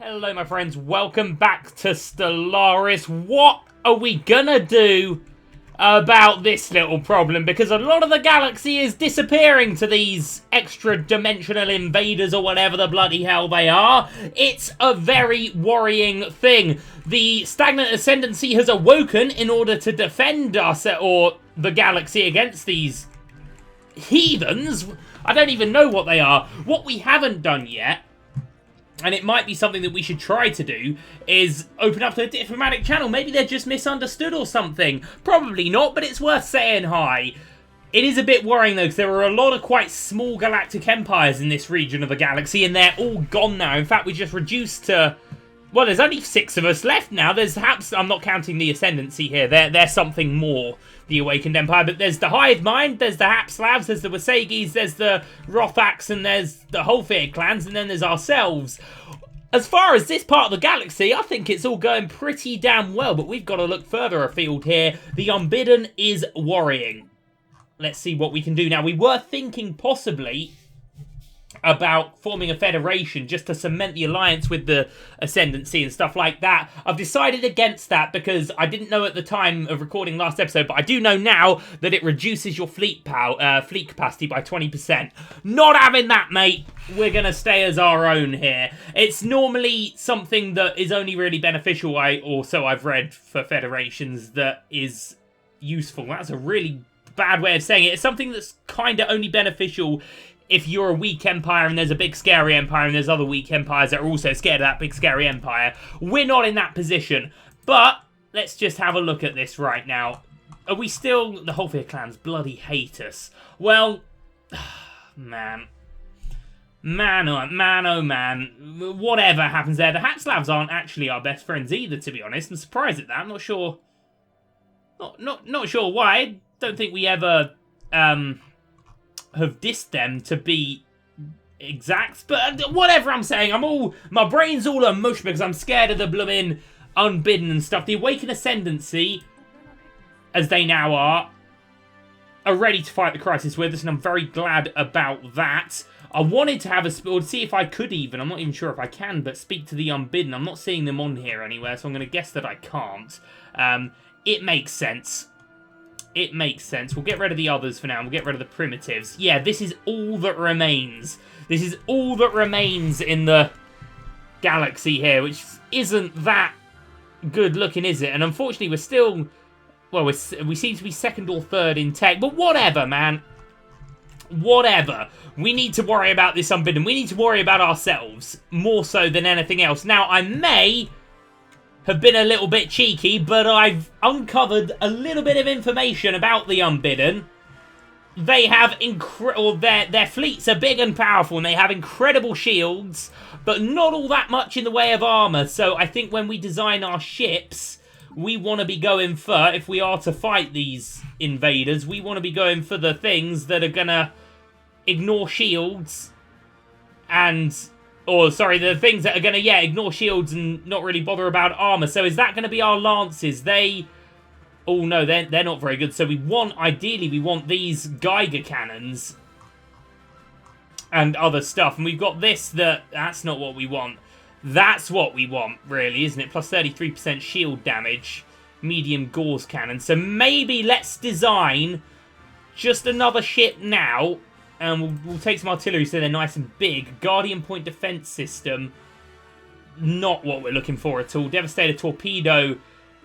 Hello my friends, welcome back to Stellaris. What are we gonna do about this little problem? Because a lot of the galaxy is disappearing to these extra-dimensional invaders or whatever the bloody hell they are. It's a very worrying thing. The stagnant ascendancy has awoken in order to defend us or the galaxy against these heathens. I don't even know what they are. What we haven't done yet, and it might be something that we should try to do, is open up to a diplomatic channel. Maybe they're just misunderstood or something. Probably not, but it's worth saying hi. It is a bit worrying, though, because there are a lot of quite small galactic empires in this region of the galaxy, and they're all gone now. In fact, we just reduced to... well, there's only 6 of us left now. There's perhaps... I'm not counting the Ascendancy here. They're something more, the Awakened Empire. But there's the Hive Mind, there's the Hapslavs, there's the Wasagis, there's the Rothaks, and there's the Holfear clans, and then there's ourselves. As far as this part of the galaxy, I think it's all going pretty damn well. But we've got to look further afield here. The Unbidden is worrying. Let's see what we can do. Now, we were thinking possibly about forming a federation just to cement the alliance with the Ascendancy and stuff like that. I've decided against that because I didn't know at the time of recording last episode, but I do know now that it reduces your fleet capacity by 20%. Not having that, mate. We're going to stay as our own here. It's normally something that is only really beneficial, or so I've read, for federations, that is useful. That's a really bad way of saying it. It's something that's kind of only beneficial if you're a weak empire and there's a big scary empire and there's other weak empires that are also scared of that big scary empire. We're not in that position, but let's just have a look at this right now. Are we still... the Holfear clans bloody hate us. Well, man. Man, oh man. Whatever happens there. The Hatslavs aren't actually our best friends either, to be honest. I'm surprised at that. I'm not sure... Not sure why. Don't think we ever... have dissed them, to be exact, but whatever I'm saying, my brain's all a mush because I'm scared of the blooming Unbidden and stuff. The Awakened Ascendancy, as they now are ready to fight the crisis with us, and I'm very glad about that. I wanted to have or see if I could even, I'm not even sure if I can, but speak to the Unbidden. I'm not seeing them on here anywhere, so I'm going to guess that I can't. It makes sense. It makes sense. We'll get rid of the others for now. We'll get rid of the primitives. Yeah, this is all that remains. This is all that remains in the galaxy here, which isn't that good looking, is it? And unfortunately, we're still... well, we seem to be second or third in tech. But whatever, man. Whatever. We need to worry about this Unbidden. We need to worry about ourselves more so than anything else. Now, I may have been a little bit cheeky, but I've uncovered a little bit of information about the Unbidden. They have their fleets are big and powerful, and they have incredible shields, but not all that much in the way of armor. So I think when we design our ships, we want to be going for, if we are to fight these invaders, we want to be going for the things that are gonna ignore shields and... or, sorry, the things that are going to, ignore shields and not really bother about armor. So is that going to be our lances? Oh, no, they're not very good. So ideally, we want these Geiger cannons and other stuff. And we've got this that's not what we want. That's what we want, really, isn't it? Plus 33% shield damage, medium Gauss cannon. So maybe let's design just another ship now. And we'll take some artillery so they're nice and big. Guardian Point Defense System. Not what we're looking for at all. Devastator Torpedo.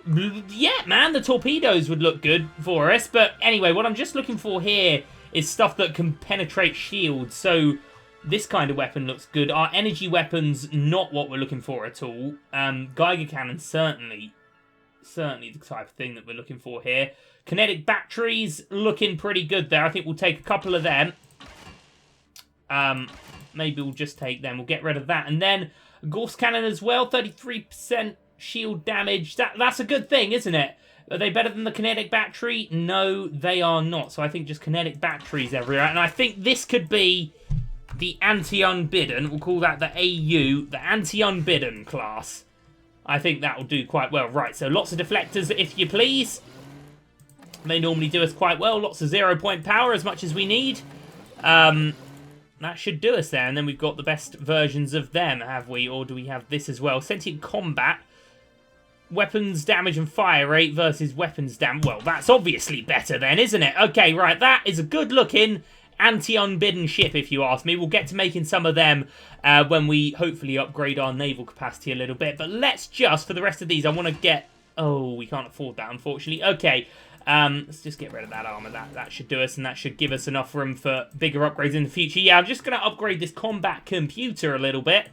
Yeah, man, the torpedoes would look good for us. But anyway, what I'm just looking for here is stuff that can penetrate shields. So this kind of weapon looks good. Our energy weapons, not what we're looking for at all. Geiger Cannon, certainly the type of thing that we're looking for here. Kinetic batteries, looking pretty good there. I think we'll take a couple of them. Maybe we'll just take them. We'll get rid of that. And then Gauss Cannon as well. 33% shield damage. That's a good thing, isn't it? Are they better than the kinetic battery? No, they are not. So I think just kinetic batteries everywhere. And I think this could be the anti-Unbidden. We'll call that the AU, the anti-Unbidden class. I think that will do quite well. Right, so lots of deflectors, if you please. They normally do us quite well. Lots of 0-point power, as much as we need. That should do us there. And then we've got the best versions of them, have we? Or do we have this as well? Sentient combat. Weapons damage and fire rate versus weapons damage. Well, that's obviously better then, isn't it? Okay, right. That is a good-looking anti-unbidden ship, if you ask me. We'll get to making some of them when we hopefully upgrade our naval capacity a little bit. But let's just, for the rest of these, I want to get... Oh, we can't afford that, unfortunately. Okay, let's just get rid of that armor. That should do us, and that should give us enough room for bigger upgrades in the future. Yeah, I'm just going to upgrade this combat computer a little bit.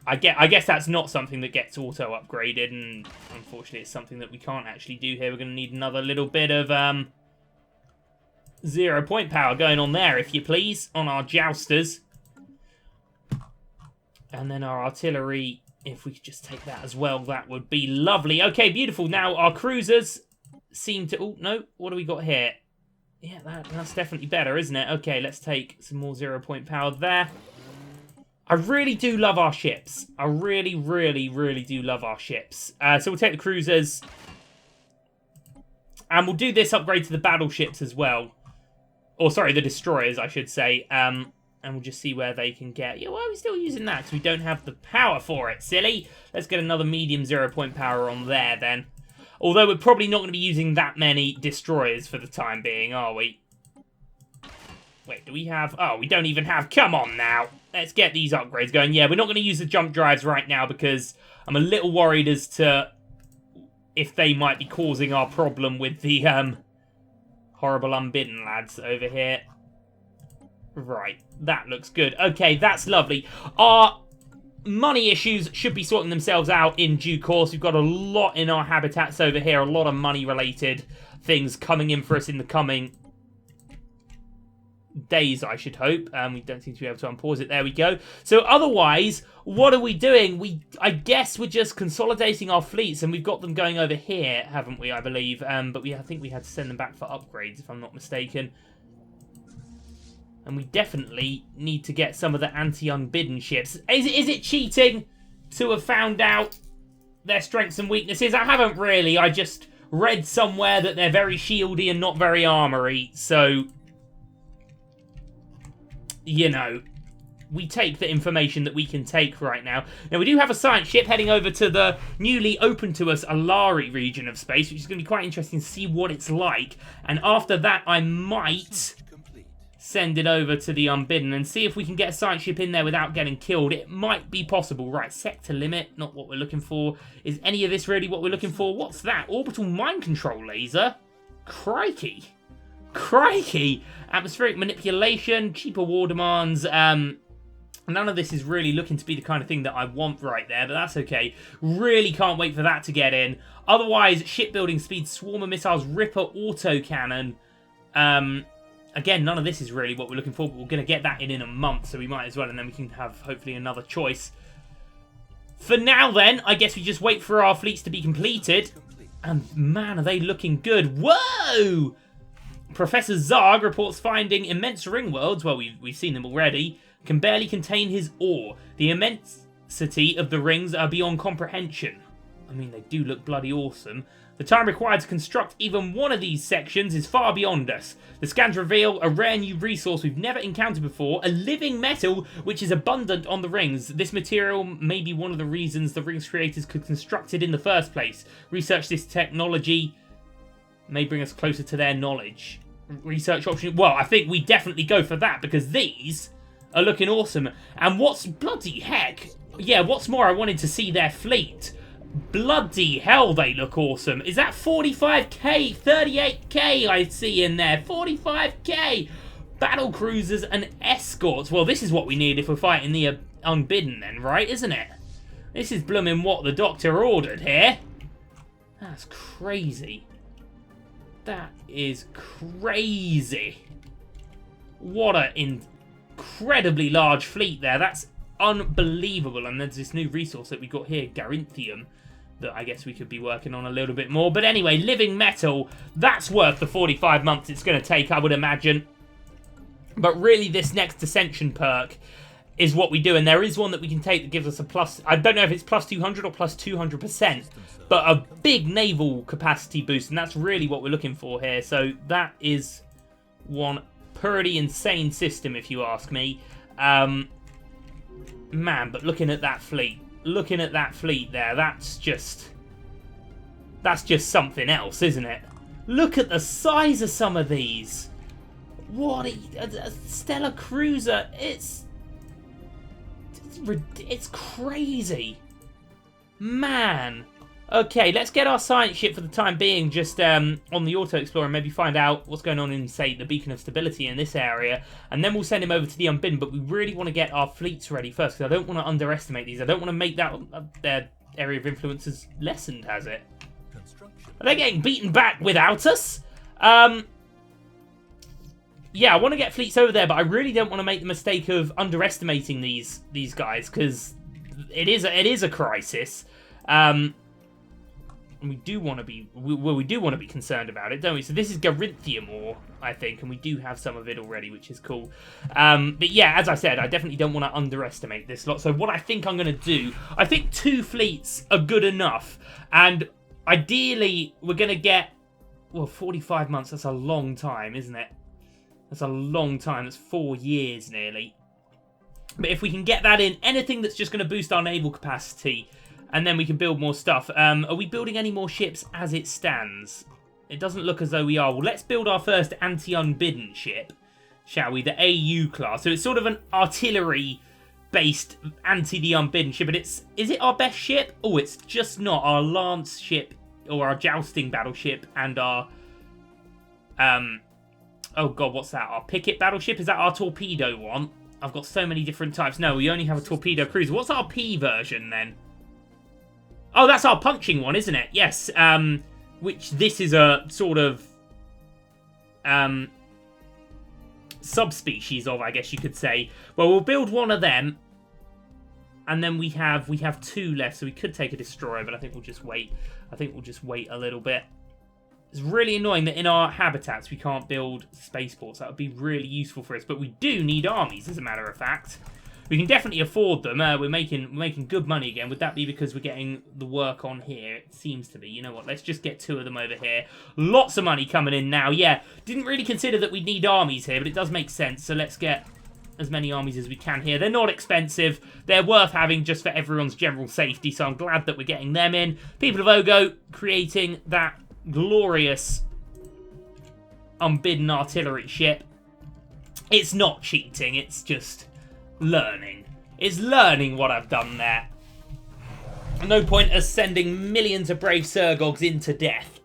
I guess that's not something that gets auto-upgraded, and unfortunately it's something that we can't actually do here. We're going to need another little bit of 0 point power going on there, if you please, on our jousters. And then our artillery, if we could just take that as well, that would be lovely. Okay, beautiful. Now, our cruisers seem to... Oh, no, what do we got here? Yeah, that's definitely better, isn't it? Okay, let's take some more 0 point power there. I really do love our ships. I really, really, really do love our ships. So we'll take the cruisers. And we'll do this upgrade to the battleships as well. Or, sorry, the destroyers, I should say. And we'll just see where they can get. Yeah, why are we still using that? Because we don't have the power for it, silly. Let's get another medium 0 point power on there, then. Although we're probably not going to be using that many destroyers for the time being, are we? Wait, do we have... Oh, we don't even have... Come on now. Let's get these upgrades going. Yeah, we're not going to use the jump drives right now because I'm a little worried as to if they might be causing our problem with the horrible unbidden lads over here. Right, that looks good. Okay, that's lovely. Our money issues should be sorting themselves out in due course. We've got a lot in our habitats over here, a lot of money-related things coming in for us in the coming days, I should hope. We don't seem to be able to unpause it. There we go. So otherwise, what are we doing? I guess we're just consolidating our fleets, and we've got them going over here, haven't we, I believe? But I think we had to send them back for upgrades, if I'm not mistaken. And we definitely need to get some of the anti-unbidden ships. Is it cheating to have found out their strengths and weaknesses? I haven't really. I just read somewhere that they're very shieldy and not very armory, so... You know, we take the information that we can take right now. Now, we do have a science ship heading over to the newly open to us Alari region of space, which is going to be quite interesting to see what it's like. And after that, I might send it over to the Unbidden and see if we can get a science ship in there without getting killed. It might be possible. Right, sector limit, not what we're looking for. Is any of this really what we're looking for? What's that? Orbital mind control laser? Crikey. Crikey! Atmospheric manipulation, cheaper war demands. None of this is really looking to be the kind of thing that I want right there, but that's okay. Really can't wait for that to get in. Otherwise, shipbuilding speed, swarmer missiles, Ripper autocannon. Again, none of this is really what we're looking for, but we're going to get that in a month, so we might as well, and then we can have, hopefully, another choice. For now, then, I guess we just wait for our fleets to be completed. And, man, are they looking good. Whoa! Professor Zarg reports finding immense ring worlds, well, we've seen them already, can barely contain his awe. The immensity of the rings are beyond comprehension. I mean, they do look bloody awesome. The time required to construct even one of these sections is far beyond us. The scans reveal a rare new resource we've never encountered before, a living metal which is abundant on the rings. This material may be one of the reasons the rings creators could construct it in the first place. Research this technology may bring us closer to their knowledge. Research option. Well, I think we definitely go for that because these are looking awesome. And what's bloody heck? Yeah, what's more, I wanted to see their fleet. Bloody hell, they look awesome. Is that 45k? 38k I see in there. 45k. Battle cruisers and escorts. Well, this is what we need if we're fighting the Unbidden then, right? Isn't it? This is blooming what the Doctor ordered here. That's crazy. That is crazy. What an incredibly large fleet there. That's unbelievable. And there's this new resource that we got here, Garinthium, that I guess we could be working on a little bit more. But anyway, living metal, that's worth the 45 months it's going to take, I would imagine. But really, this next Ascension perk is what we do. And there is one that we can take that gives us a plus... I don't know if it's plus 200 or plus 200%. But a big naval capacity boost. And that's really what we're looking for here. So that is one pretty insane system, if you ask me. Man, but looking at that fleet there, that's just something else, isn't it? Look at the size of some of these. What a Stellar Cruiser! It's crazy, man. Okay, let's get our science ship for the time being just on the Auto Explorer and maybe find out what's going on in, say, the Beacon of Stability in this area. And then we'll send him over to the Unbidden, but we really want to get our fleets ready first, because I don't want to underestimate these. I don't want to make that their area of influence as lessened, has it? Are they getting beaten back without us? Yeah, I want to get fleets over there, but I really don't want to make the mistake of underestimating these guys, because it is a crisis. And we do want to be concerned about it, don't we? So this is Garinthium ore, I think, and we do have some of it already, which is cool. But yeah, as I said, I definitely don't want to underestimate this lot. So what I think I'm going to do, I think 2 fleets are good enough, and ideally we're going to get, well, 45 months. That's a long time, isn't it? That's a long time. That's 4 years nearly. But if we can get that in, anything that's just going to boost our naval capacity, and then we can build more stuff. Are we building any more ships as it stands? It doesn't look as though we are. Well, let's build our first anti-unbidden ship, shall we? The AU class. So it's sort of an artillery-based anti-the-unbidden ship. But is it our best ship? Oh, it's just not. Our lance ship, or our jousting battleship, and our... oh god, what's that? Our picket battleship? Is that our torpedo one? I've got so many different types. No, we only have a torpedo cruiser. What's our P version then? Oh, that's our punching one, isn't it? Yes. Which this is a sort of subspecies of, I guess you could say. Well, we'll build one of them, and then we have 2 left, so we could take a destroyer, but I think we'll just wait. I think we'll just wait a little bit. It's really annoying that in our habitats we can't build spaceports. That would be really useful for us, but we do need armies, as a matter of fact. We can definitely afford them. We're making good money again. Would that be because we're getting the work on here? It seems to be. You know what? Let's just get 2 of them over here. Lots of money coming in now. Yeah, didn't really consider that we'd need armies here, but it does make sense. So let's get as many armies as we can here. They're not expensive. They're worth having just for everyone's general safety, so I'm glad that we're getting them in. People of Ogo creating that glorious unbidden artillery ship. It's not cheating. It's just... learning. It's learning what I've done there. No point us sending millions of brave Sergogs into death.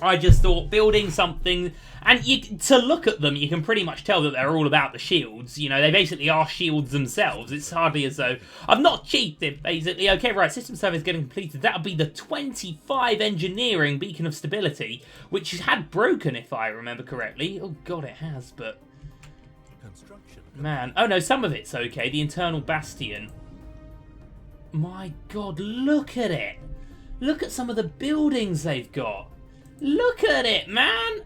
I just thought building something, and to look at them, you can pretty much tell that they're all about the shields. You know, they basically are shields themselves. It's hardly as though I've not cheated, basically. Okay, right, system service getting completed. That'll be the 25 engineering Beacon of Stability, which had broken, if I remember correctly. Oh god, it has, but... man, oh no, some of it's okay. The internal bastion. My god, look at it. Look at some of the buildings they've got. Look at it, man.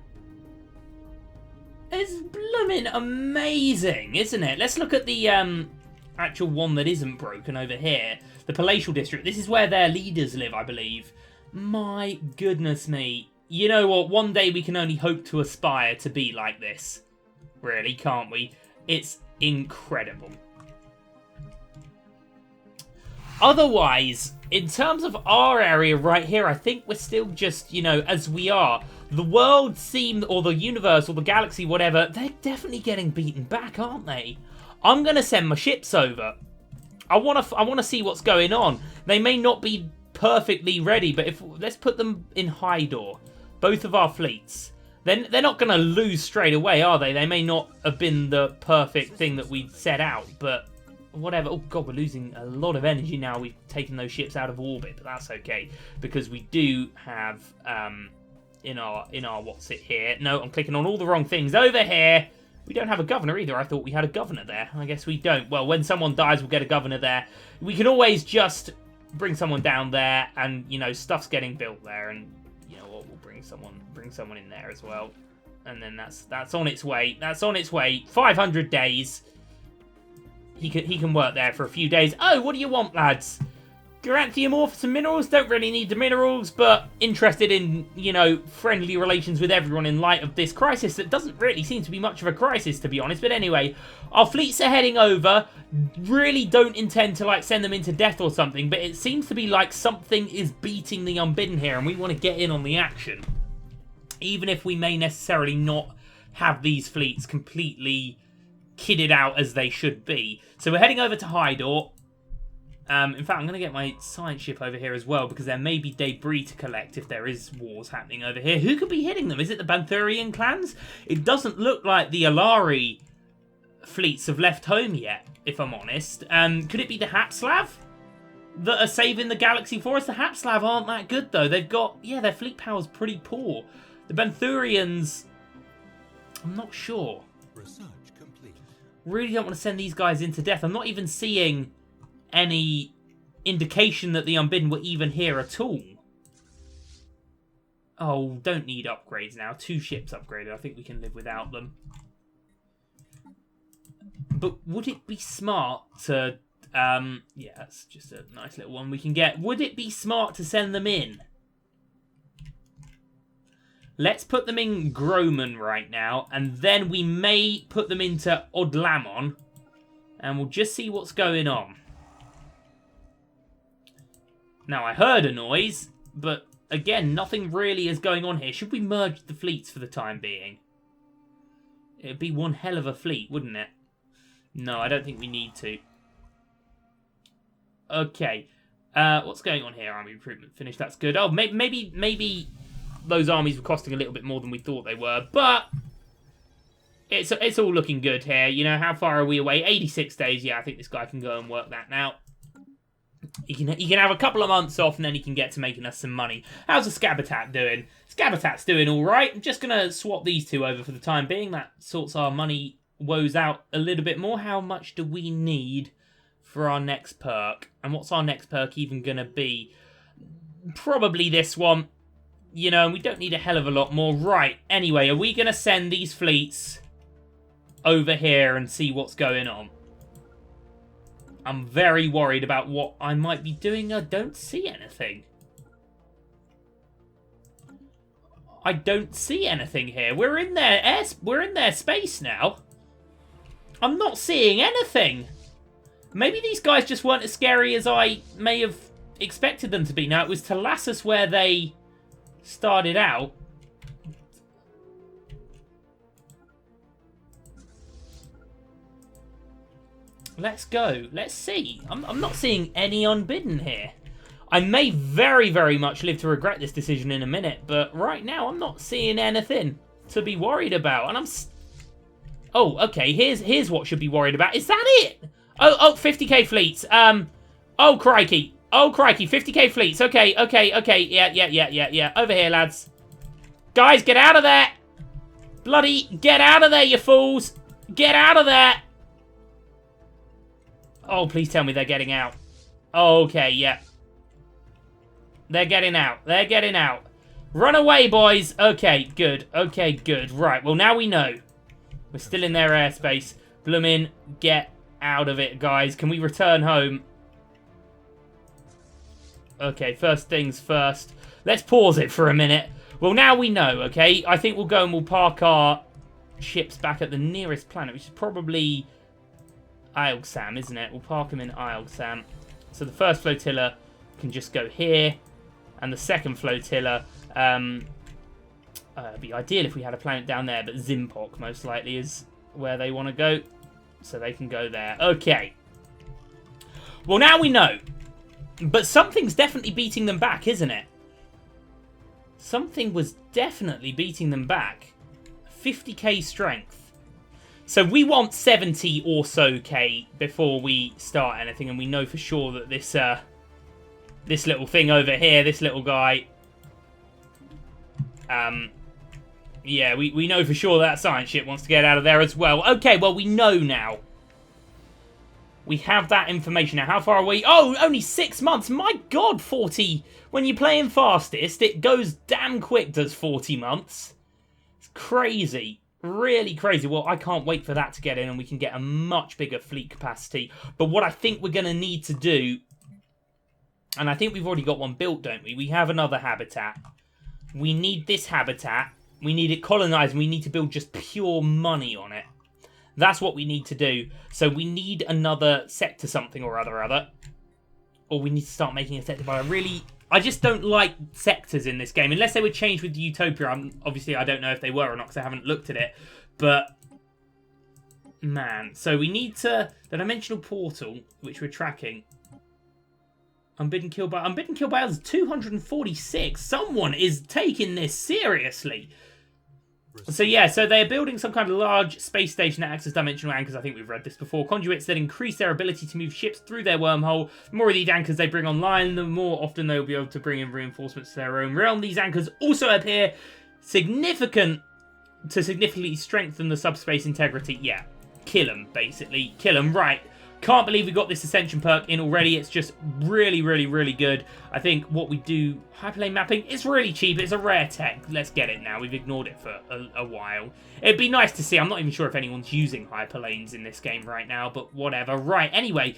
It's blooming amazing, isn't it? Let's look at the actual one that isn't broken over here. The Palatial District. This is where their leaders live, I believe. My goodness me. You know what? One day we can only hope to aspire to be like this. Really, can't we? It's incredible. Otherwise, in terms of our area right here, I think we're still just, you know, as we are. The world seem, or the universe, or the galaxy, whatever, they're definitely getting beaten back, aren't they? I'm going to send my ships over. I want to see what's going on. They may not be perfectly ready, but let's put them in Hydor. Both of our fleets. Then they're not going to lose straight away, are they? They may not have been the perfect thing that we set out, but whatever. Oh god, we're losing a lot of energy now. We've taken those ships out of orbit, but that's okay because we do have in our what's it here? No, I'm clicking on all the wrong things over here. We don't have a governor either. I thought we had a governor there. I guess we don't. Well, when someone dies, we'll get a governor there. We can always just bring someone down there, and you know stuff's getting built there, and you know what? We'll bring someone in there as well, and then that's on its way. That's on its way. 500 days. He can work there for a few days. Oh, what do you want, lads? Garanthium ore for some minerals. Don't really need the minerals, but interested in, you know, friendly relations with everyone in light of this crisis that doesn't really seem to be much of a crisis, to be honest. But anyway, our fleets are heading over. Really don't intend to, like, send them into death or something, but it seems to be like something is beating the Unbidden here, and we want to get in on the action. Even if we may necessarily not have these fleets completely kitted out as they should be. So we're heading over to Hydor. In fact, I'm going to get my science ship over here as well, because there may be debris to collect if there is wars happening over here. Who could be hitting them? Is it the Banthurian clans? It doesn't look like the Alari fleets have left home yet, if I'm honest. Could it be the Hapslav that are saving the galaxy for us? The Hapslav aren't that good, though. They've got, yeah, their fleet power's pretty poor. The Banthurians, I'm not sure. Research complete. Really don't want to send these guys into death. I'm not even seeing any indication that the Unbidden were even here at all. Oh, don't need upgrades now. 2 ships upgraded. I think we can live without them. But would it be smart to... yeah, that's just a nice little one we can get. Would it be smart to send them in? Let's put them in Groman right now, and then we may put them into Odlamon, and we'll just see what's going on. Now, I heard a noise, but again, nothing really is going on here. Should we merge the fleets for the time being? It'd be one hell of a fleet, wouldn't it? No, I don't think we need to. Okay. What's going on here? Army recruitment finished. That's good. Oh, maybe those armies were costing a little bit more than we thought they were, but it's all looking good here. You know, how far are we away? 86 days. Yeah, I think this guy can go and work that now. He can have a couple of months off, and then he can get to making us some money. How's the Scabatat doing? Scabatat's doing all right. I'm just going to swap these two over for the time being. That sorts our money woes out a little bit more. How much do we need for our next perk? And what's our next perk even going to be? Probably this one. You know, we don't need a hell of a lot more. Right, anyway, are we going to send these fleets over here and see what's going on? I'm very worried about what I might be doing. I don't see anything. I don't see anything here. We're in their space now. I'm not seeing anything. Maybe these guys just weren't as scary as I may have expected them to be. Now, it was Talassus where they started out. Let's go. Let's see. I'm not seeing any Unbidden here. I may very, very much live to regret this decision in a minute, but right now I'm not seeing anything to be worried about. And oh, okay. Here's what should be worried about. Is that it? Oh, 50k fleets. Oh, crikey. Oh, crikey. 50k fleets. Okay. Yeah. Over here, lads. Guys, get out of there. Bloody get out of there, you fools. Get out of there. Oh, please tell me they're getting out. Oh, okay, yeah. They're getting out. They're getting out. Run away, boys. Okay, good. Okay, good. Right, well, now we know. We're still in their airspace. Bloomin', get out of it, guys. Can we return home? Okay, first things first. Let's pause it for a minute. Well, now we know, okay? I think we'll go and we'll park our ships back at the nearest planet, which is probably Ialgsam, isn't it? We'll park them in Ialgsam. So the first flotilla can just go here, and the second flotilla, it'd be ideal if we had a planet down there, but Zimpok most likely is where they want to go, so they can go there. Okay. Well, now we know, but something's definitely beating them back, isn't it? Something was definitely beating them back. 50k strength. So we want 70 or so k before we start anything, and we know for sure that this little thing over here, this little guy, yeah, we know for sure that science ship wants to get out of there as well. Okay, well, we know now. We have that information now. How far are we? Oh, only 6 months. My God, 40. When you're playing fastest, it goes damn quick, does 40 months. It's crazy. Really crazy. Well, I can't wait for that to get in, and we can get a much bigger fleet capacity. But what I think we're going to need to do And I think we've already got one built, don't we? We have another habitat. We need this habitat. We need it colonized. And we need to build just pure money on it. That's what we need to do. So we need another sector something or other. Or we need to start making a sector. But I just don't like sectors in this game. Unless they were changed with Utopia. Obviously, I don't know if they were or not because I haven't looked at it. But, man. So we need to... The dimensional portal, which we're tracking. Unbidden kill by others, 246. Someone is taking this seriously. So yeah, so they're building some kind of large space station that acts as dimensional anchors. I think we've read this before. Conduits that increase their ability to move ships through their wormhole. The more of these anchors they bring online, the more often they'll be able to bring in reinforcements to their own realm. These anchors also appear significantly strengthen the subspace integrity. Yeah, kill them, basically. Kill them, right. Can't believe we got this Ascension perk in already. It's just really, really, really good. I think what we do... Hyperlane mapping, it's really cheap. It's a rare tech. Let's get it now. We've ignored it for a while. It'd be nice to see. I'm not even sure if anyone's using hyperlanes in this game right now, but whatever. Right, anyway,